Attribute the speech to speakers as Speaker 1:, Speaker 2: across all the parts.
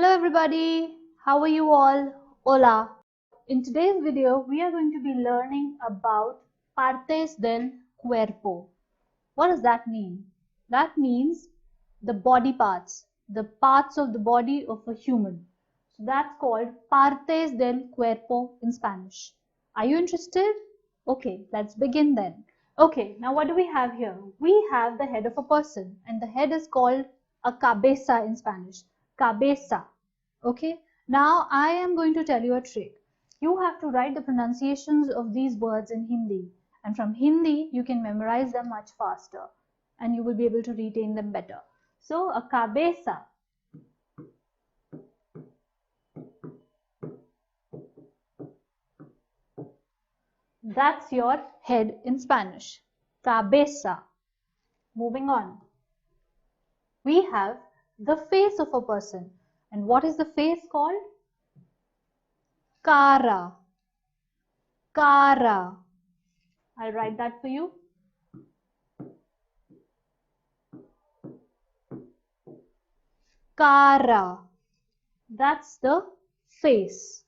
Speaker 1: Hello everybody, how are you all? Hola. In today's video, we are going to be learning about partes del cuerpo. What does that mean? That means the body parts, the parts of the body of a human. So that's called partes del cuerpo in Spanish. Are you interested? Okay, let's begin then. Okay, now what do we have here? We have the head of a person, and the head is called a cabeza in Spanish. Cabeza. Okay, now I am going to tell you a trick. You have to write the pronunciations of these words in Hindi, and from Hindi you can memorize them much faster and you will be able to retain them better. So a cabeza. That's your head in Spanish. Cabeza. Moving on. We have the face of a person. And what is the face called? Cara. Cara. I'll write that for you. Cara. That's the face.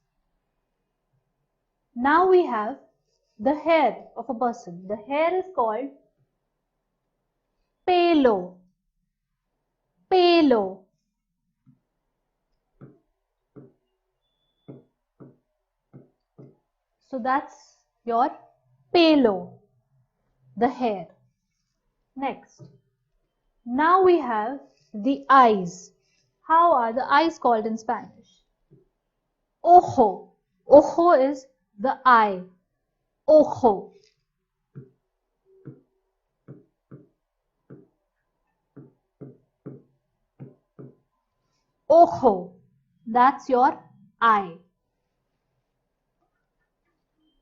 Speaker 1: Now we have the hair of a person. The hair is called pelo. Pelo. So that's your pelo, the hair. Next. Now we have the eyes. How are the eyes called in Spanish? Ojo. Ojo is the eye. Ojo. Ojo. That's your eye.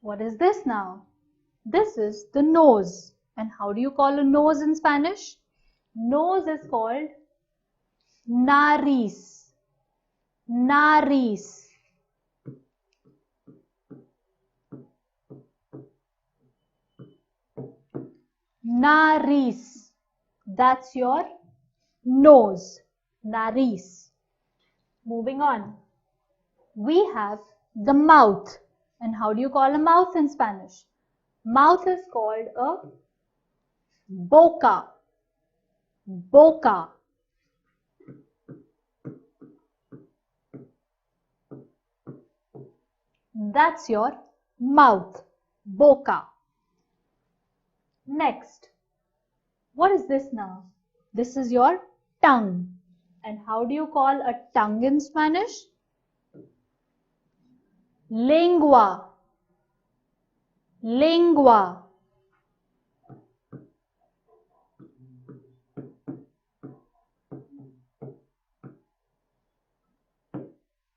Speaker 1: What is this now? This is the nose. And how do you call a nose in Spanish? Nose is called nariz. Nariz. Nariz. That's your nose. Nariz. Moving on. We have the mouth. And how do you call a mouth in Spanish? Mouth is called a boca. Boca. That's your mouth. Boca. Next. What is this now? This is your tongue. And how do you call a tongue in Spanish? Lengua. Lengua.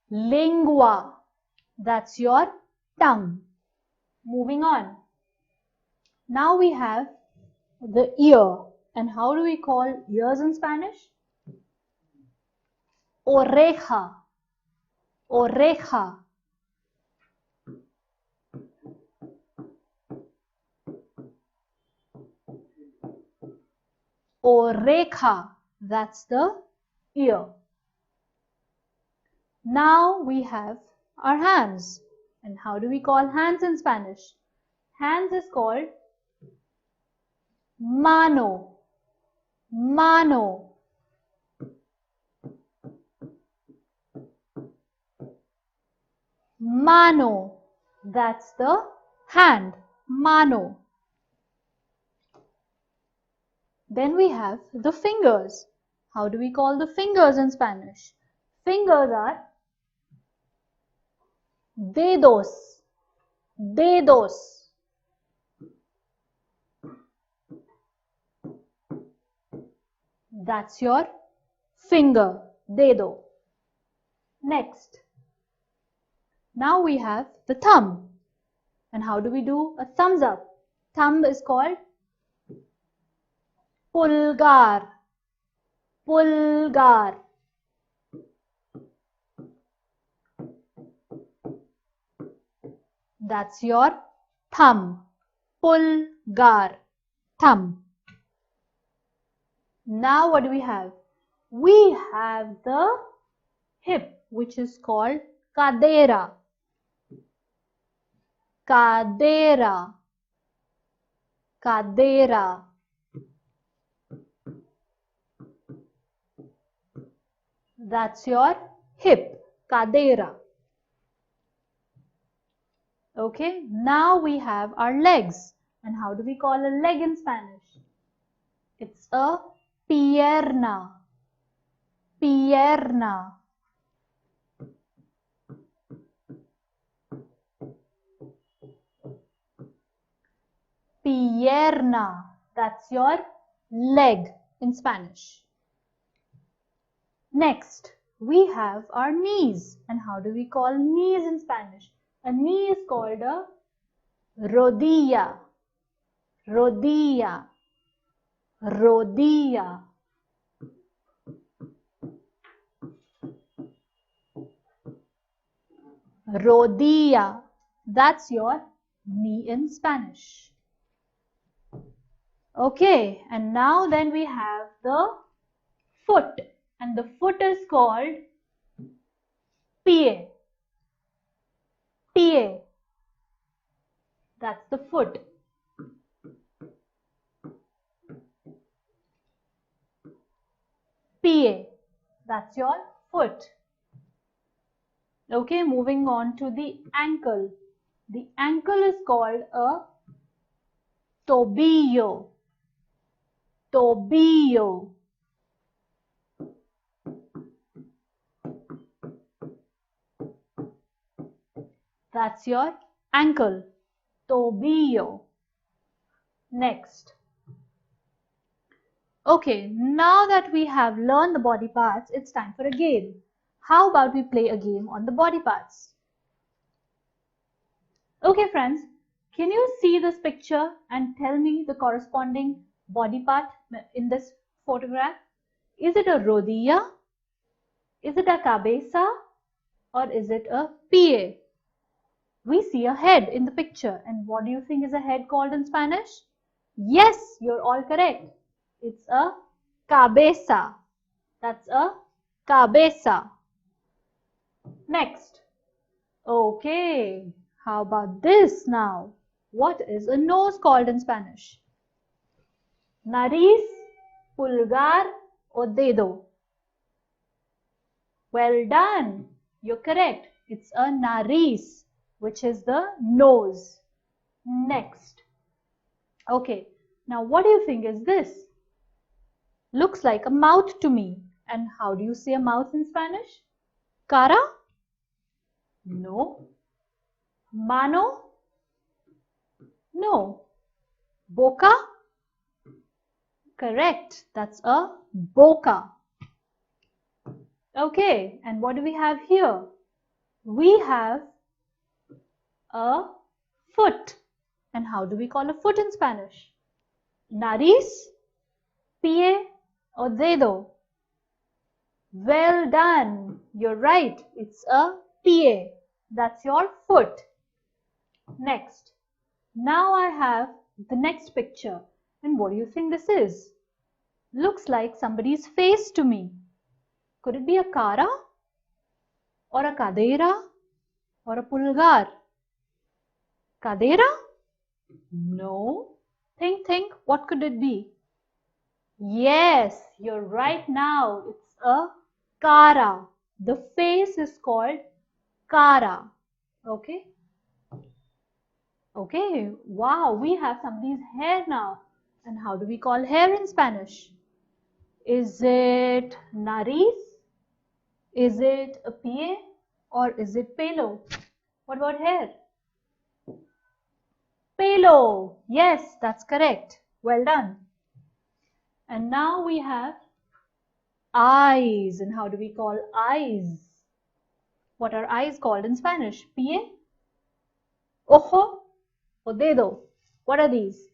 Speaker 1: Lengua. That's your tongue. Moving on. Now we have the ear. And how do we call ears in Spanish? Oreja. Oreja. Oreja. That's the ear. Now we have our hands. And how do we call hands in Spanish? Hands is called mano. Mano. Mano. That's the hand. Mano. Then we have the fingers. How do we call the fingers in Spanish? Fingers are dedos. Dedos. That's your finger. Dedo. Next. Now we have the thumb. And how do we do a thumbs up? Thumb is called pulgar. Pulgar. That's your thumb. Pulgar. Thumb. Now what do we have? We have the hip. which is called cadera. Cadera. Cadera. That's your hip. Cadera. Okay, now we have our legs. And how do we call a leg in Spanish? It's a pierna. Pierna. Pierna. That's your leg in Spanish. Next, we have our knees. And how do we call knees in Spanish? A knee is called a rodilla. Rodilla. Rodilla. Rodilla. That's your knee in Spanish. Okay, and now then we have the foot. And the foot is called pie. Pie. That's the foot. Pie. That's your foot. Okay, moving on to the ankle. The ankle is called a tobillo. Tobillo. That's your ankle. Tobillo. Next. Okay, now that we have learned the body parts, it's time for a game. How about we play a game on the body parts? Okay friends, can you see this picture and tell me the corresponding body part in this photograph? Is it a rodilla? Is it a cabeza? Or is it a pie? We see a head in the picture. And what do you think is a head called in Spanish? Yes, you're all correct. It's a cabeza. That's a cabeza. Next. Okay, how about this now? What is a nose called in Spanish? Nariz, pulgar o dedo? Well done. You're correct. It's a nariz, which is the nose. Next. Okay, now what do you think is this? Looks like a mouth to me. And how do you say a mouth in Spanish? Cara? No. Mano? No. Boca? Correct. That's a boca. Okay, and what do we have here? We have a foot. And how do we call a foot in Spanish? Nariz, pie or dedo? Well done. You're right. It's a pie. That's your foot. Next. Now I have the next picture. And what do you think this is? Looks like somebody's face to me. Could it be a cara? Or a cadera? Or a pulgar? Cadera? No. Think. What could it be? Yes, you're right now. It's a cara. The face is called cara. Okay. Okay. Wow, we have somebody's hair now. And how do we call hair in Spanish? Is it nariz? Is it a pie? Or is it pelo? What about hair? Pelo. Yes, that's correct. Well done. And now we have eyes. And how do we call eyes? What are eyes called in Spanish? Pie, ojo, o dedo? What are these?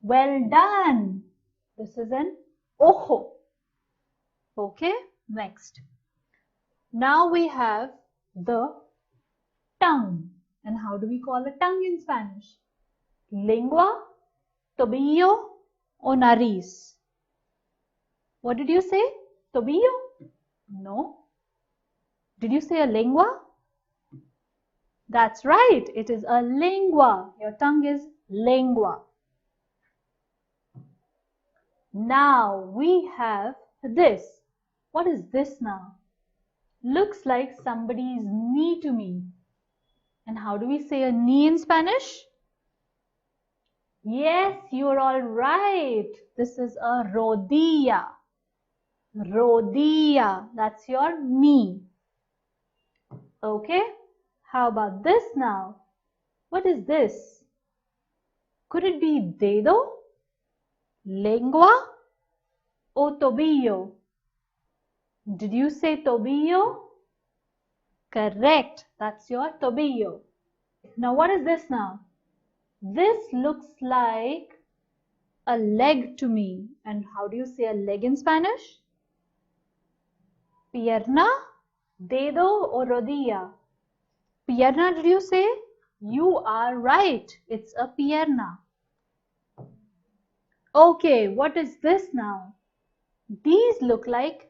Speaker 1: Well done. This is an ojo. Okay, next. Now we have the tongue. And how do we call a tongue in Spanish? Lengua, tobillo, o nariz? What did you say? Tobillo? No. Did you say a lingua? That's right. It is a lingua. Your tongue is lingua. Now we have this. What is this now? Looks like somebody's knee to me. And how do we say a knee in Spanish? Yes, you're all right. This is a rodilla. Rodilla. That's your knee. Okay. How about this now? What is this? Could it be dedo, lengua, or tobillo? Did you say tobillo? Correct. That's your tobillo. Now what is this now? This looks like a leg to me. And how do you say a leg in Spanish? Pierna, dedo, or rodilla? Pierna, did you say? You are right. It's a pierna. Okay, what is this now? These look like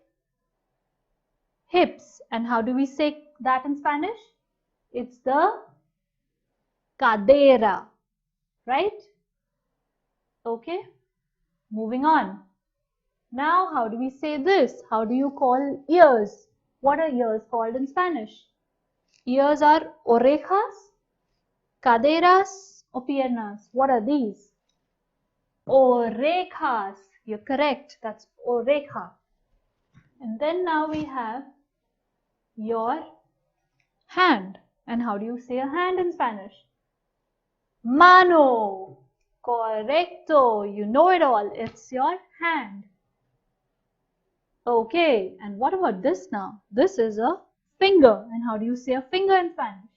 Speaker 1: hips. And how do we say that in Spanish? It's the cadera, right? Okay, moving on. Now, how do we say this? How do you call ears? What are ears called in Spanish? Ears are orejas, caderas, or piernas. What are these? Orejas. You're correct. That's oreja. And then now we have your hand. And how do you say a hand in Spanish? Mano. Correcto. You know it all. It's your hand. Okay. And what about this now? This is a finger. And how do you say a finger in Spanish?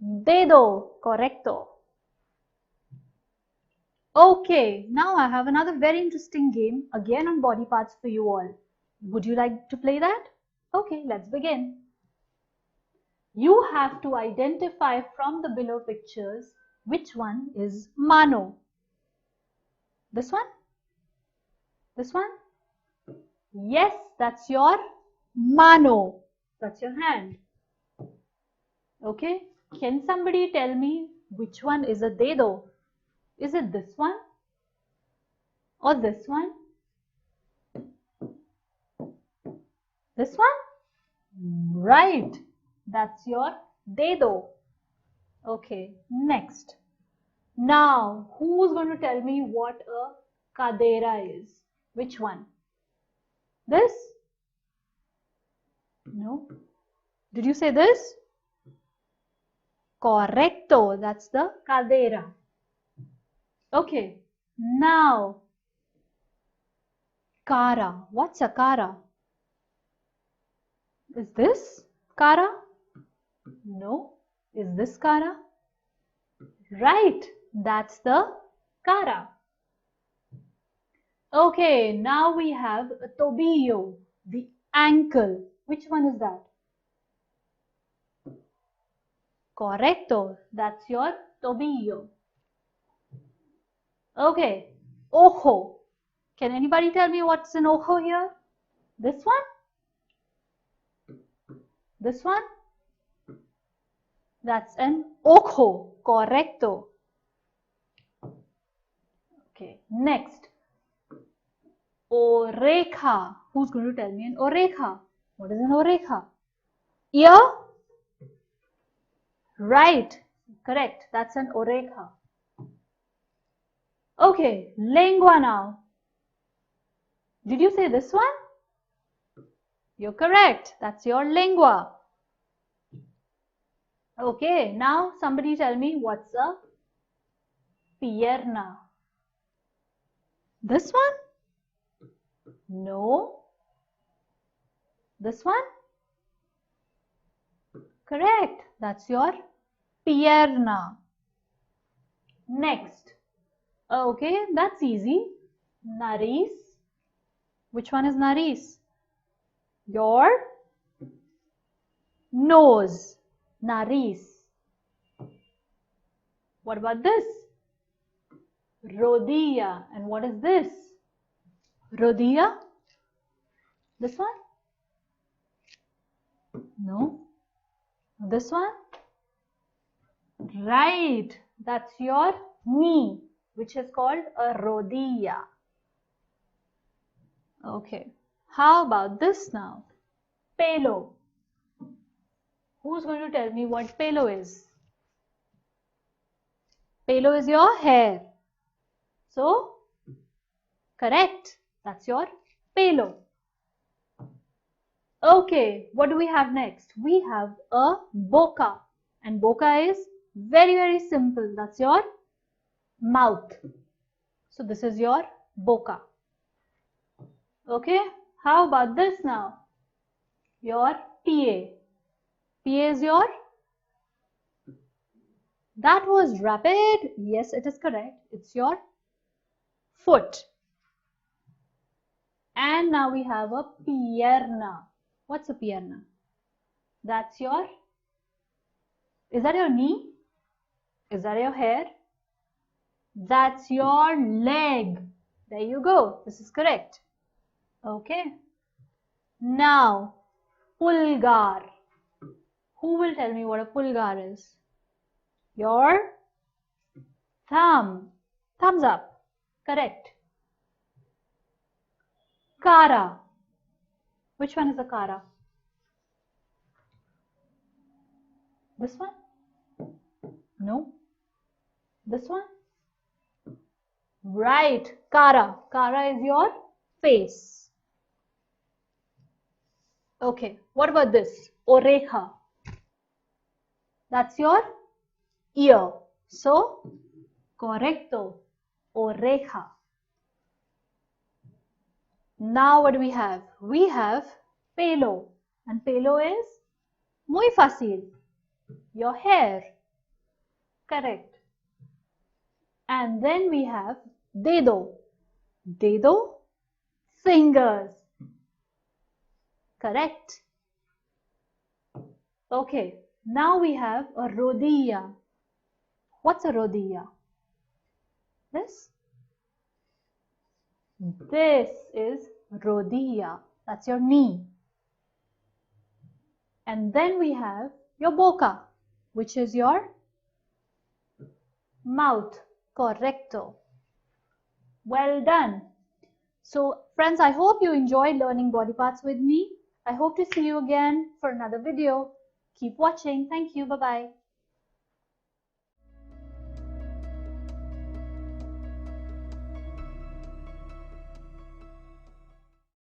Speaker 1: Dedo. Correcto. Okay. Now I have another very interesting game again on body parts for you all. Would you like to play that? Okay. Let's begin. You have to identify from the below pictures which one is mano. This one? This one? Yes, that's your mano. That's your hand. Okay. Can somebody tell me which one is a dedo? Is it this one? Or this one? This one? Right. That's your dedo. Okay, next. Now, who's going to tell me what a cadera is? Which one? This? No. Did you say this? Correcto. That's the cadera. Okay. Now, cara. What's a cara? Is this cara? No. Is this cara? Right. That's the cara. Okay. Now we have a tobillo, the ankle. Which one is that? Correcto. That's your tobillo. Okay. Ojo. Can anybody tell me what's an ojo here? This one? This one? That's an ojo. Correcto. Okay. Next. Oreja. Who's going to tell me an oreja? What is an oreja? Ear? Right. Correct. That's an oreja. Okay. Lengua now. Did you say this one? You're correct. That's your lengua. Okay. Now somebody tell me what's a pierna. This one? No. This one? Correct. That's your pierna. Next. Okay, that's easy. Nariz. Which one is nariz? Your nose. Nariz. What about this? Rodilla. And what is this? Rodilla. This one? No. This one? Right. That's your knee, which is called a rodilla. Okay. How about this now? Pelo. Who's going to tell me what pelo is? Pelo is your hair. So, correct. That's your pelo. Okay, what do we have next? We have a boca. And boca is very simple. That's your mouth. So this is your boca. Okay, how about this now? Your PA. PA is your... That was rapid. Yes, it is correct. It's your foot. And now we have a pierna. What's a pierna? That's your... Is that your knee? Is that your hair? That's your leg. There you go. This is correct. Okay. Now, pulgar. Who will tell me what a pulgar is? Your thumb. Thumbs up. Correct. Cara. Which one is the cara? This one? No. This one? Right. Cara. Cara is your face. Okay. What about this? Oreja. That's your ear. So, correcto. Oreja. Now what do we have? We have pelo. And pelo is muy fácil. Your hair. Correct. And then we have dedo. Dedo, fingers. Correct. Okay. Now we have a rodilla. What's a rodilla? This? This is rodilla. That's your knee. And then we have your boca, which is your mouth. Correcto. Well done. So friends, I hope you enjoyed learning body parts with me. I hope to see you again for another video. Keep watching. Thank you. Bye-bye.